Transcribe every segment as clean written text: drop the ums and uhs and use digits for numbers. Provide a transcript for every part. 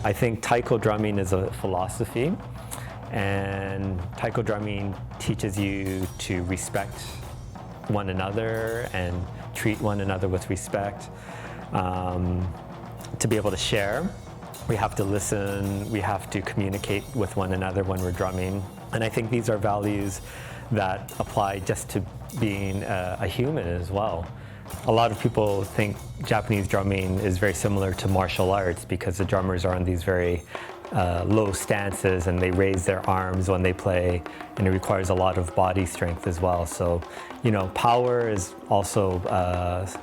I think Taiko drumming is a philosophy, and Taiko drumming teaches you to respect one another and treat one another with respect, to be able to share. We have to listen, we have to communicate with one another when we're drumming. And I think these are values that apply just to being a human as well. A lot of people think Japanese drumming is very similar to martial arts because the drummers are on these very low stances and they raise their arms when they play, and it requires a lot of body strength as well. So, you know, power is also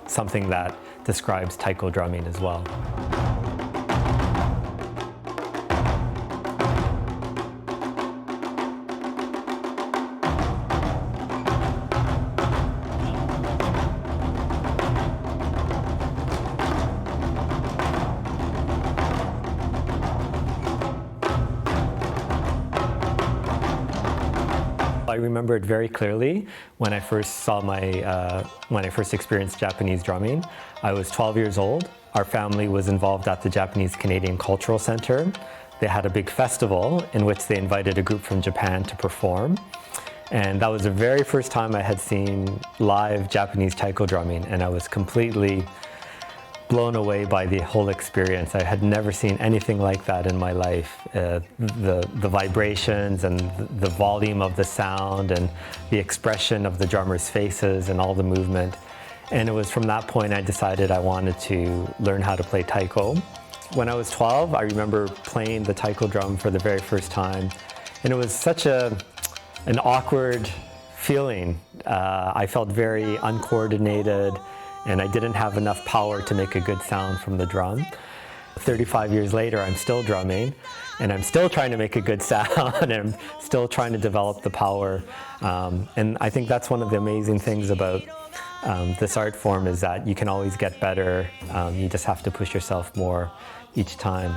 something that describes Taiko drumming as well. I remember it very clearly when I first saw when I first experienced Japanese drumming. I was 12 years old. Our family was involved at the Japanese Canadian Cultural Center. They had a big festival in which they invited a group from Japan to perform. And that was the very first time I had seen live Japanese taiko drumming, and I was completely blown away by the whole experience. I had never seen anything like that in my life. The vibrations and the volume of the sound and the expression of the drummers' faces and all the movement. And it was from that point I decided I wanted to learn how to play taiko. When I was 12, I remember playing the taiko drum for the very first time. And it was such an awkward feeling. I felt very uncoordinated, and I didn't have enough power to make a good sound from the drum. 35 years later, I'm still drumming, and I'm still trying to make a good sound, and I'm still trying to develop the power. And I think that's one of the amazing things about this art form, is that you can always get better. You just have to push yourself more each time.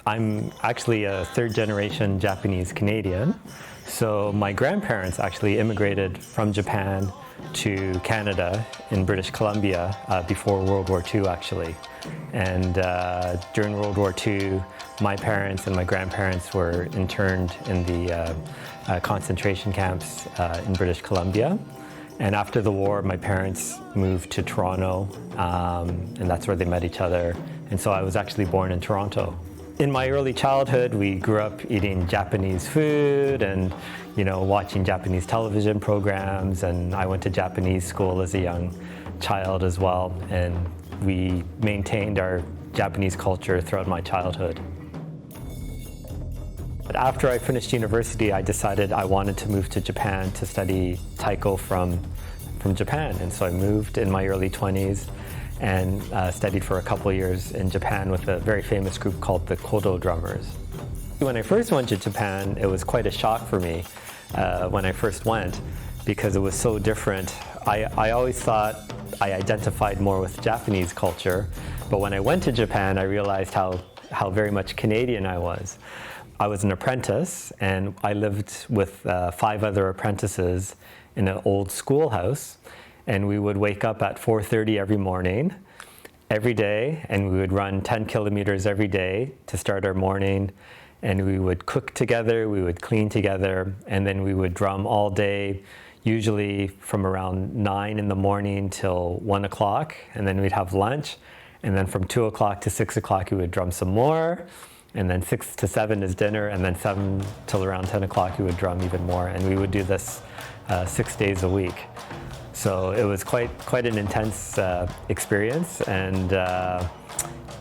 I'm actually a third-generation Japanese Canadian. So my grandparents actually immigrated from Japan to Canada in British Columbia before World War II, actually. And during World War II, my parents and my grandparents were interned in the concentration camps in British Columbia. And after the war, my parents moved to Toronto, and that's where they met each other. And so I was actually born in Toronto. In my early childhood, we grew up eating Japanese food and, you know, watching Japanese television programs, and I went to Japanese school as a young child as well, and we maintained our Japanese culture throughout my childhood. But after I finished university, I decided I wanted to move to Japan to study taiko from Japan, and so I moved in my early 20s and studied for a couple years in Japan with a very famous group called the Kodo drummers. When I first went to Japan, it was quite a shock for me when I first went, because it was so different. I always thought I identified more with Japanese culture, but when I went to Japan, I realized how very much Canadian I was. I was an apprentice, and I lived with 5 other apprentices in an old schoolhouse. And we would wake up at 4:30 every morning, every day, and we would run 10 kilometers every day to start our morning. And we would cook together, we would clean together, and then we would drum all day, usually from around 9 in the morning till 1 o'clock, and then we'd have lunch. And then from 2 o'clock to 6 o'clock, we would drum some more. And then 6 to 7 is dinner, and then 7 till around 10 o'clock, we would drum even more. And we would do this 6 days a week. So it was quite an intense experience, and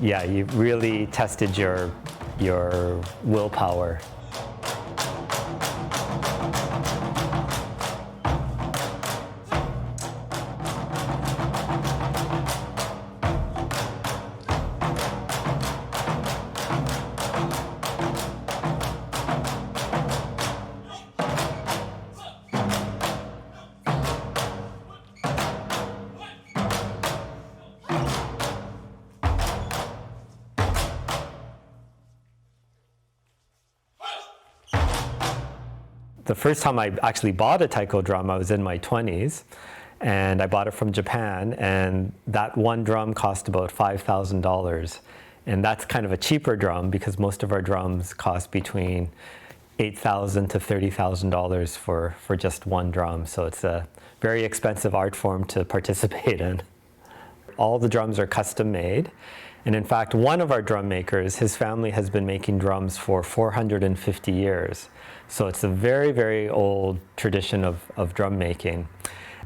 yeah, you really tested your willpower. The first time I actually bought a taiko drum, I was in my 20s, and I bought it from Japan, and that one drum cost about $5,000. And that's kind of a cheaper drum because most of our drums cost between $8,000 to $30,000 for just one drum. So it's a very expensive art form to participate in. All the drums are custom made. And in fact, one of our drum makers, his family has been making drums for 450 years. So it's a very, very old tradition of drum making.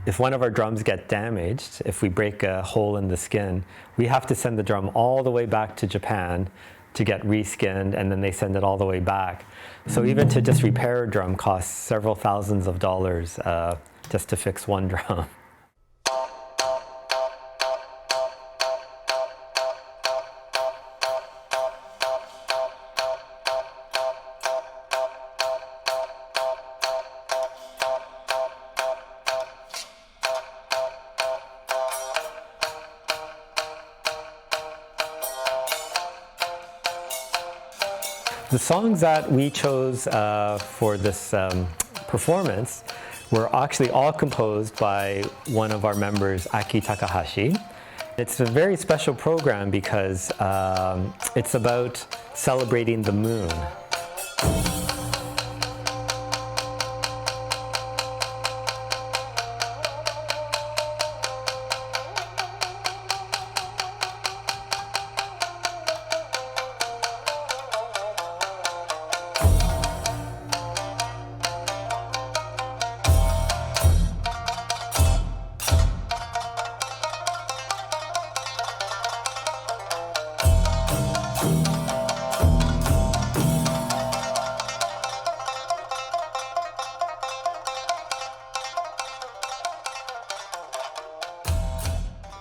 If one of our drums get damaged, if we break a hole in the skin, we have to send the drum all the way back to Japan to get reskinned, and then they send it all the way back. So even to just repair a drum costs several thousands of dollars just to fix one drum. The songs that we chose for this performance were actually all composed by one of our members, Aki Takahashi. It's a very special program because it's about celebrating the moon.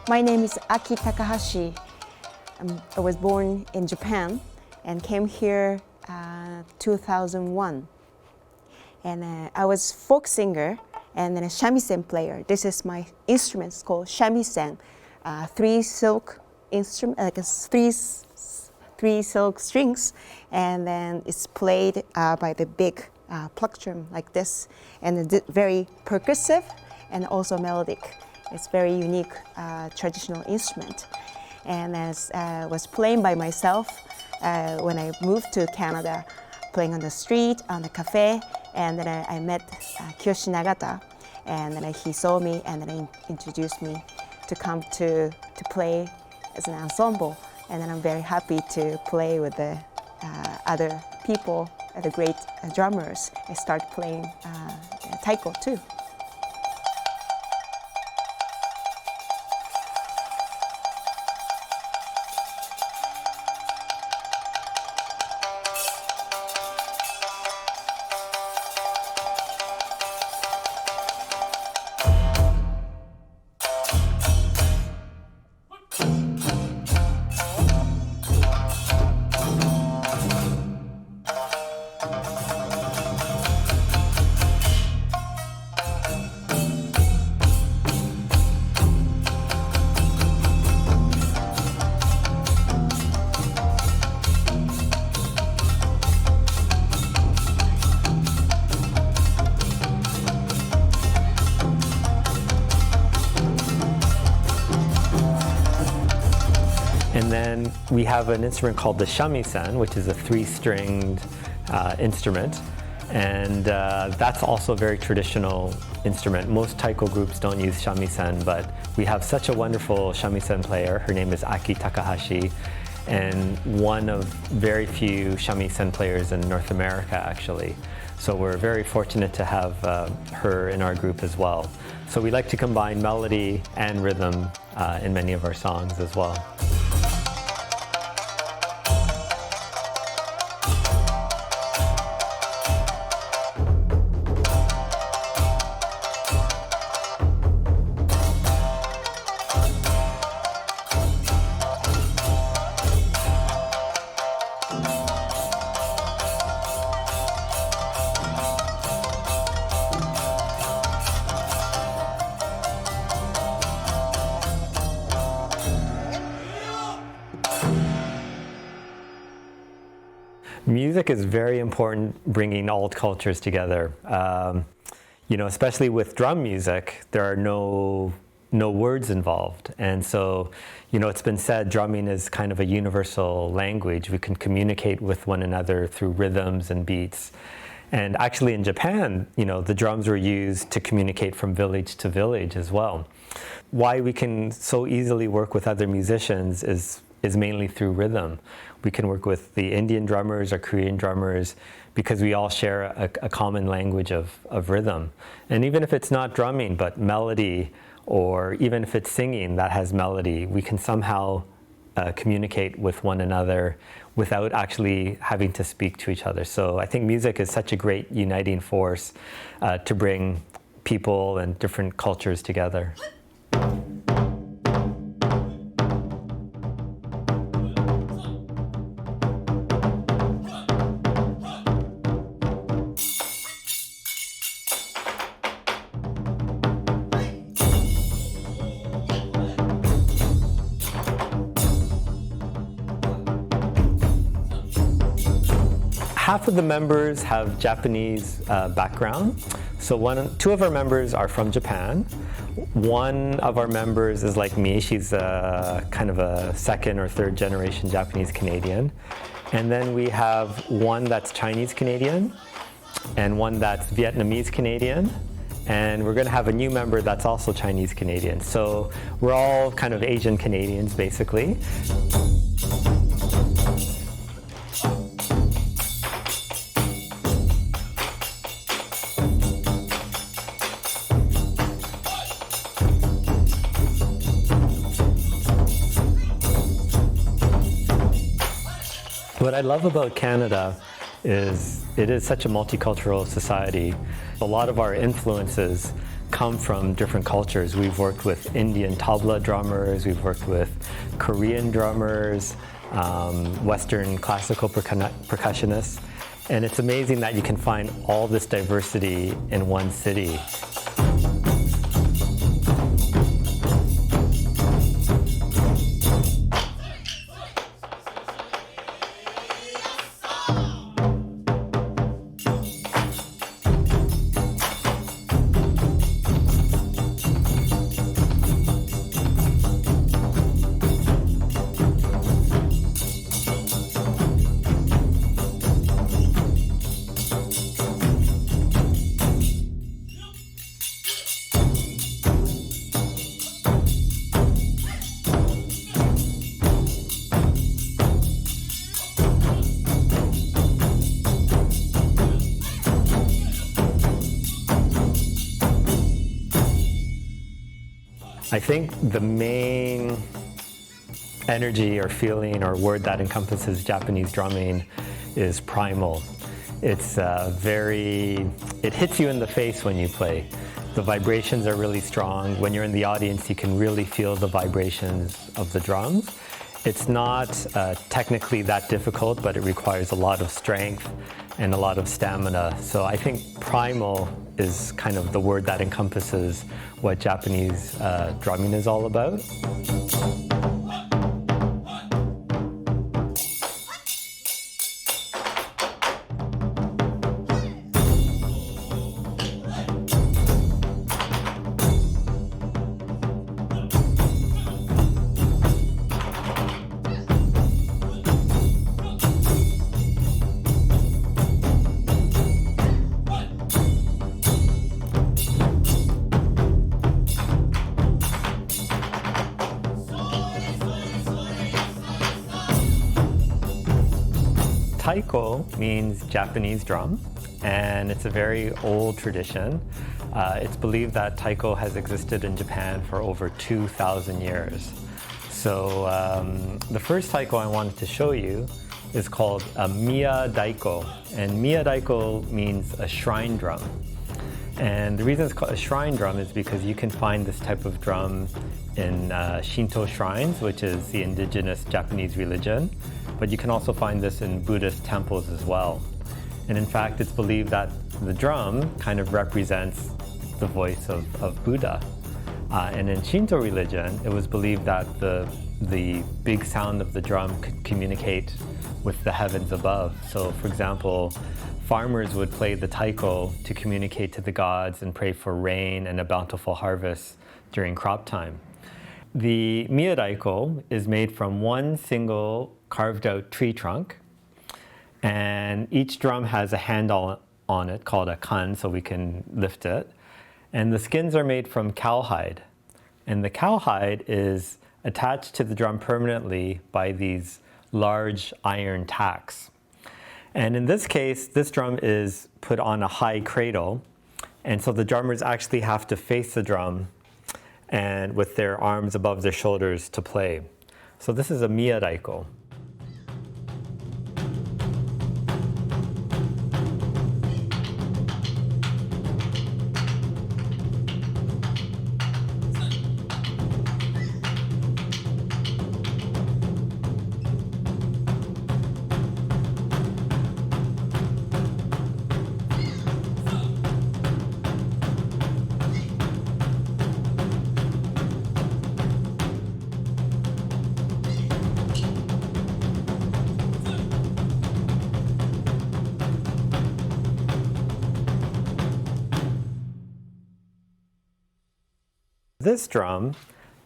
My name is Aki Takahashi. I was born in Japan and came here 2001. And I was folk singer and then a shamisen player. This is my instrument, it's called shamisen. Three silk instrument, like three silk strings, and then it's played by the big pluck drum like this, and very percussive and also melodic. It's very unique traditional instrument, and as was playing by myself when I moved to Canada, playing on the street, on the cafe, and then I met Kiyoshi Nagata, and then he saw me and then he introduced me to come to play as an ensemble, and then I'm very happy to play with the other people, the great drummers. I started playing Taiko too. And then we have an instrument called the shamisen, which is a three-stringed instrument. And that's also a very traditional instrument. Most taiko groups don't use shamisen, but we have such a wonderful shamisen player. Her name is Aki Takahashi, and one of very few shamisen players in North America, actually. So we're very fortunate to have her in our group as well. So we like to combine melody and rhythm in many of our songs as well. Music is very important, bringing all cultures together. Especially with drum music, there are no words involved. And so, it's been said drumming is kind of a universal language. We can communicate with one another through rhythms and beats. And actually in Japan, the drums were used to communicate from village to village as well. Why we can so easily work with other musicians is mainly through rhythm. We can work with the Indian drummers or Korean drummers because we all share a common language of rhythm. And even if it's not drumming, but melody, or even if it's singing that has melody, we can somehow communicate with one another without actually having to speak to each other. So I think music is such a great uniting force to bring people and different cultures together. Half of the members have Japanese background. So two of our members are from Japan. One of our members is like me. She's kind of a second or third generation Japanese Canadian. And then we have one that's Chinese Canadian and one that's Vietnamese Canadian. And we're going to have a new member that's also Chinese Canadian. So we're all kind of Asian Canadians, basically. What I love about Canada is it is such a multicultural society. A lot of our influences come from different cultures. We've worked with Indian tabla drummers, we've worked with Korean drummers, Western classical percussionists, and it's amazing that you can find all this diversity in one city. I think the main energy or feeling or word that encompasses Japanese drumming is primal. It's it hits you in the face when you play. The vibrations are really strong. When you're in the audience, you can really feel the vibrations of the drums. It's not technically that difficult, but it requires a lot of strength and a lot of stamina. So I think primal is kind of the word that encompasses what Japanese drumming is all about. Taiko means Japanese drum, and it's a very old tradition. It's believed that Taiko has existed in Japan for over 2,000 years. So the first Taiko I wanted to show you is called a Miya Daiko, and Miya Daiko means a shrine drum. And the reason it's called a shrine drum is because you can find this type of drum in Shinto shrines, which is the indigenous Japanese religion, but you can also find this in Buddhist temples as well. And in fact, it's believed that the drum kind of represents the voice of Buddha. And in Shinto religion, it was believed that the big sound of the drum could communicate with the heavens above. So for example, farmers would play the taiko to communicate to the gods and pray for rain and a bountiful harvest during crop time. The miyadaiko is made from one single carved out tree trunk, and each drum has a handle on it called a kan, so we can lift it. And the skins are made from cowhide. And the cowhide is attached to the drum permanently by these large iron tacks. And in this case, this drum is put on a high cradle. And so the drummers actually have to face the drum and with their arms above their shoulders to play. So this is a miyadaiko. This drum,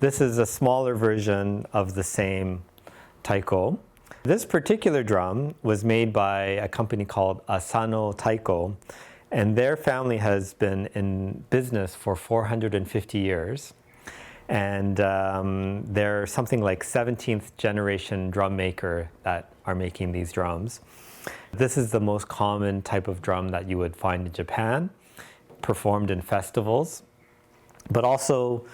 this is a smaller version of the same taiko. This particular drum was made by a company called Asano Taiko, and their family has been in business for 450 years. And they're something like 17th generation drum maker that are making these drums. This is the most common type of drum that you would find in Japan, performed in festivals. But also,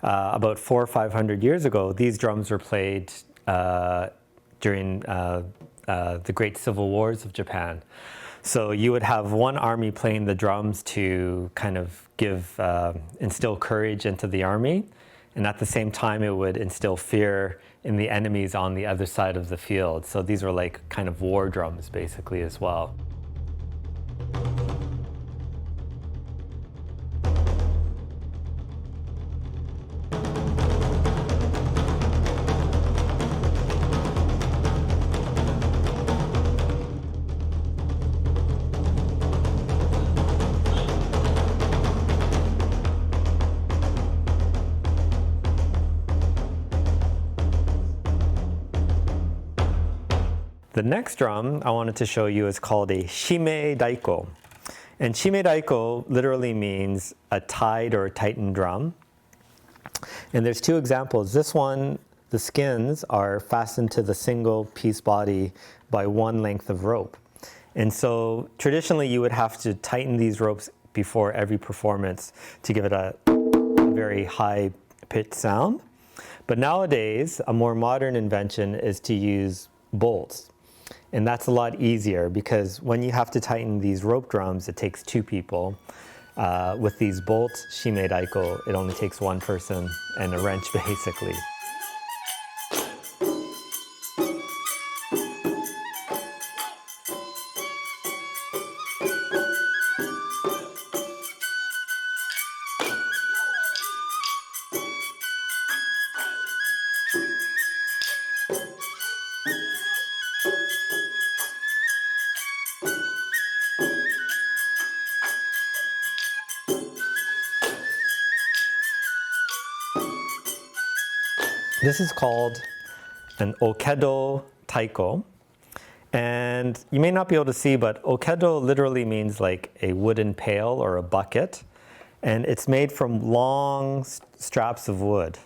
about 400 or 500 years ago, these drums were played during the Great Civil Wars of Japan. So you would have one army playing the drums to kind of instill courage into the army, and at the same time it would instill fear in the enemies on the other side of the field. So these were like kind of war drums basically as well. The next drum I wanted to show you is called a shime daiko. And shime daiko literally means a tied or a tightened drum. And there's two examples. This one, the skins are fastened to the single piece body by one length of rope. And so traditionally you would have to tighten these ropes before every performance to give it a very high pitched sound. But nowadays, a more modern invention is to use bolts. And that's a lot easier because when you have to tighten these rope drums, it takes two people. With these bolts, shime daiko, it only takes one person and a wrench basically. This is called an okedo taiko. And you may not be able to see, but okedo literally means like a wooden pail or a bucket. And it's made from long straps of wood.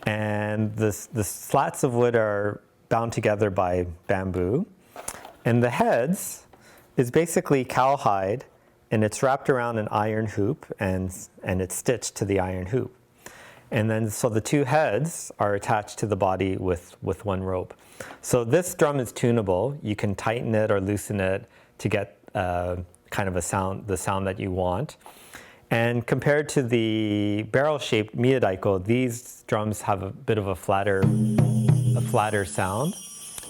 And the slats of wood are bound together by bamboo. And the heads is basically cowhide, and it's wrapped around an iron hoop, and it's stitched to the iron hoop. And then, so the two heads are attached to the body with one rope. So this drum is tunable. You can tighten it or loosen it to get kind of the sound that you want. And compared to the barrel-shaped miyadaiko, these drums have a bit of a flatter sound,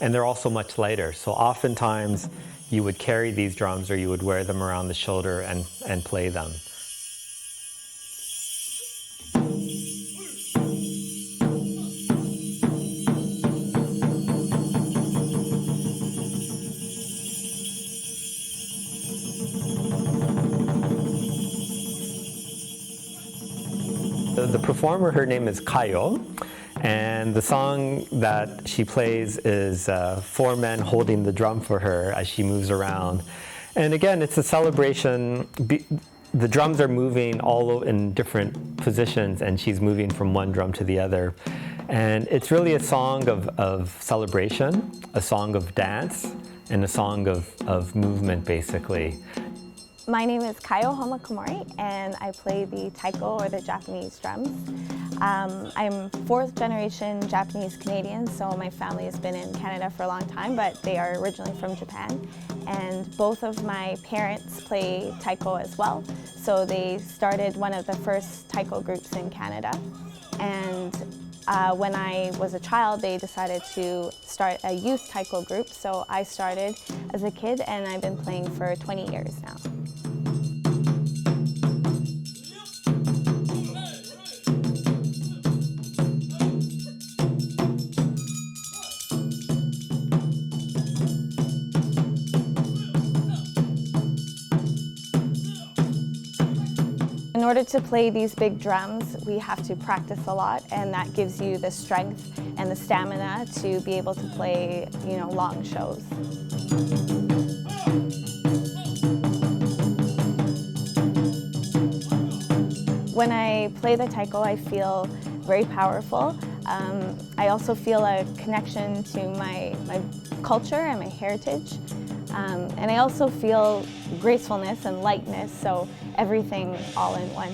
and they're also much lighter. So oftentimes you would carry these drums or you would wear them around the shoulder and play them. the performer, her name is Kayo, and the song that she plays is four men holding the drum for her as she moves around. And again, it's a celebration. The drums are moving all in different positions, and she's moving from one drum to the other. And it's really a song of celebration, a song of dance, and a song of movement, basically. My name is Kayo Homma-Komori, and I play the Taiko, or the Japanese drums. I'm fourth generation Japanese Canadian, so my family has been in Canada for a long time, but they are originally from Japan. And both of my parents play Taiko as well, so they started one of the first Taiko groups in Canada. And when I was a child, they decided to start a youth Taiko group, so I started as a kid, and I've been playing for 20 years now. In order to play these big drums, we have to practice a lot, and that gives you the strength and the stamina to be able to play, long shows. When I play the taiko, I feel very powerful. I also feel a connection to my culture and my heritage. And I also feel gracefulness and lightness, so everything all in one.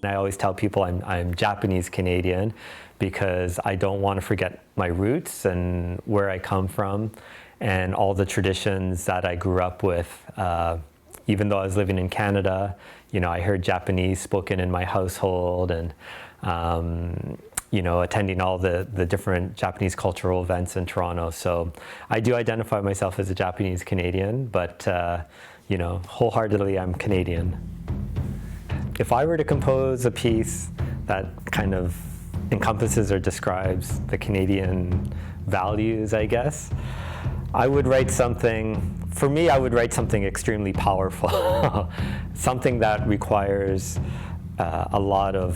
I always tell people I'm Japanese Canadian because I don't want to forget my roots and where I come from and all the traditions that I grew up with. Even though I was living in Canada, I heard Japanese spoken in my household and attending all the different Japanese cultural events in Toronto. So I do identify myself as a Japanese Canadian, but wholeheartedly I'm Canadian. If I were to compose a piece that kind of encompasses or describes the Canadian values, I guess, I would write something, for me, I would write something extremely powerful. Something that requires a lot of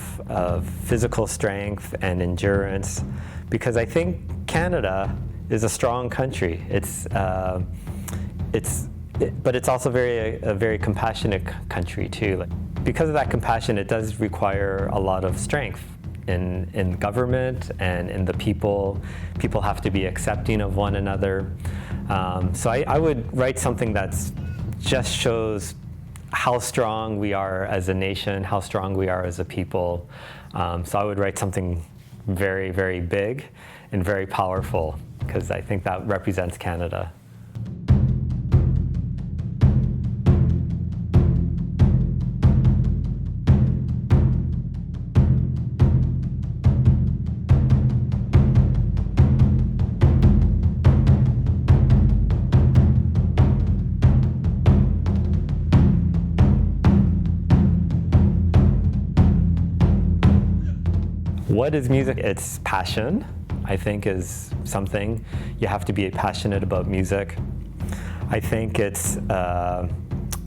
physical strength and endurance, because I think Canada is a strong country. But it's also a very compassionate country too. Because of that compassion, it does require a lot of strength in government and in the people. People have to be accepting of one another. So I would write something that just shows how strong we are as a nation, how strong we are as a people. So I would write something very, very big and very powerful, because I think that represents Canada. What is music? It's passion, I think, is something. You have to be passionate about music. I think it's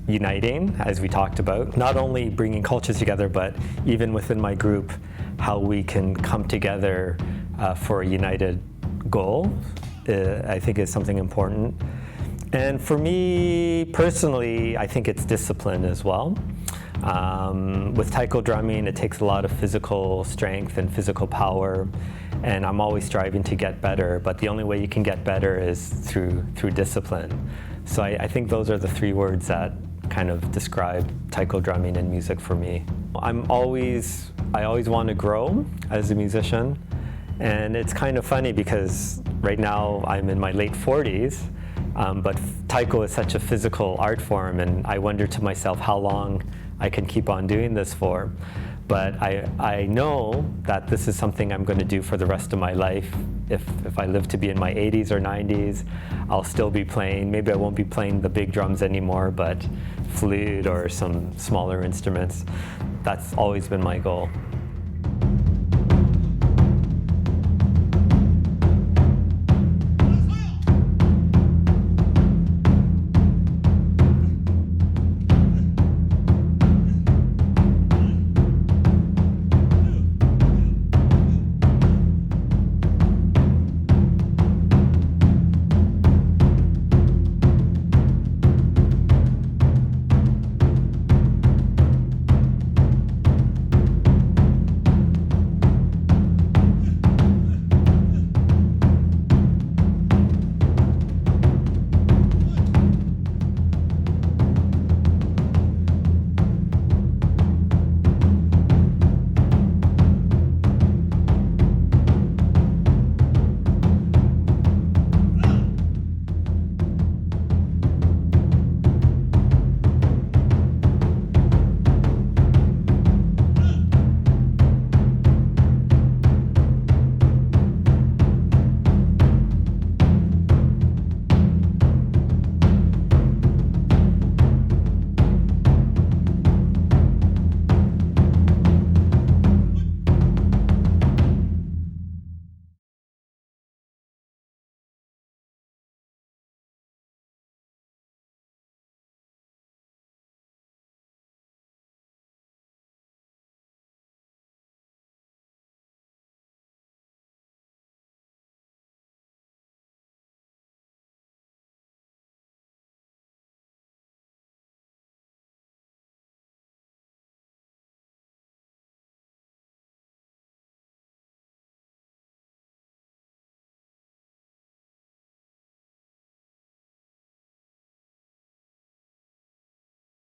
uniting, as we talked about. Not only bringing cultures together, but even within my group, how we can come together for a united goal, I think is something important. And for me, personally, I think it's discipline as well. With taiko drumming, it takes a lot of physical strength and physical power. and I'm always striving to get better, but the only way you can get better is through discipline. So I think those are the three words that kind of describe taiko drumming and music for me. I always want to grow as a musician, and it's kind of funny because right now I'm in my late 40s, but taiko is such a physical art form, and I wonder to myself how long I can keep on doing this for. But I know that this is something I'm going to do for the rest of my life. If I live to be in my 80s or 90s, I'll still be playing. Maybe I won't be playing the big drums anymore, but flute or some smaller instruments. That's always been my goal.